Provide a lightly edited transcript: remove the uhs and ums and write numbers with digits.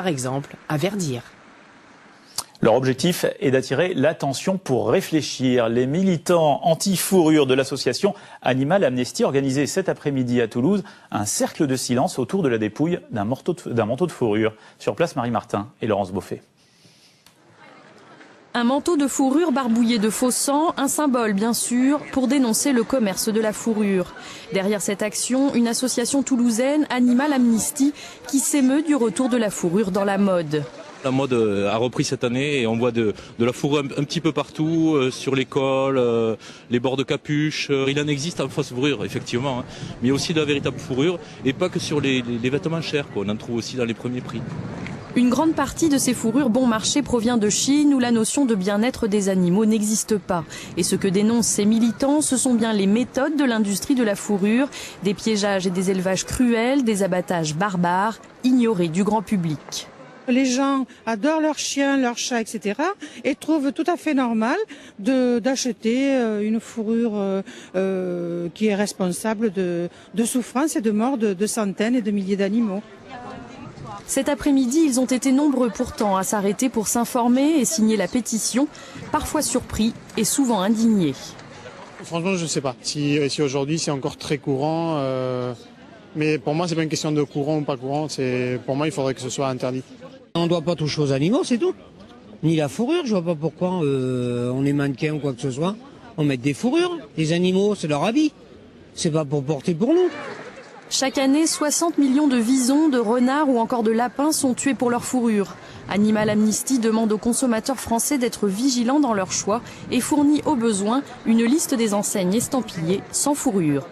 par exemple à Verdier. Leur objectif est d'attirer l'attention pour réfléchir. Les militants anti-fourrure de l'association Animal Amnesty organisaient cet après-midi à Toulouse un cercle de silence autour de la dépouille d'un manteau de fourrure. Sur place, Marie Martin et Laurence Beaufet. Un manteau de fourrure barbouillé de faux sang, un symbole bien sûr pour dénoncer le commerce de la fourrure. Derrière cette action, une association toulousaine, Animal Amnesty, qui s'émeut du retour de la fourrure dans la mode. La mode a repris cette année et on voit de la fourrure un petit peu partout, sur les cols, les bords de capuche. Il en existe en fausse fourrure, effectivement, hein, mais aussi de la véritable fourrure et pas que sur les vêtements chers, quoi. On en trouve aussi dans les premiers prix. Une grande partie de ces fourrures bon marché provient de Chine où la notion de bien-être des animaux n'existe pas. Et ce que dénoncent ces militants, ce sont bien les méthodes de l'industrie de la fourrure, des piégeages et des élevages cruels, des abattages barbares, ignorés du grand public. Les gens adorent leurs chiens, leurs chats, etc. et trouvent tout à fait normal d'acheter une fourrure qui est responsable de souffrance et de mort de centaines et de milliers d'animaux. Cet après-midi, ils ont été nombreux pourtant à s'arrêter pour s'informer et signer la pétition, parfois surpris et souvent indignés. Franchement, je ne sais pas si aujourd'hui c'est encore très courant. Mais pour moi, c'est pas une question de courant ou pas courant. Pour moi, il faudrait que ce soit interdit. On ne doit pas toucher aux animaux, c'est tout. Ni la fourrure, je vois pas pourquoi on est mannequin ou quoi que ce soit. On met des fourrures. Les animaux, c'est leur habit. C'est pas pour porter pour nous. Chaque année, 60 millions de visons, de renards ou encore de lapins sont tués pour leur fourrure. Animal Amnesty demande aux consommateurs français d'être vigilants dans leur choix et fournit au besoin une liste des enseignes estampillées sans fourrure.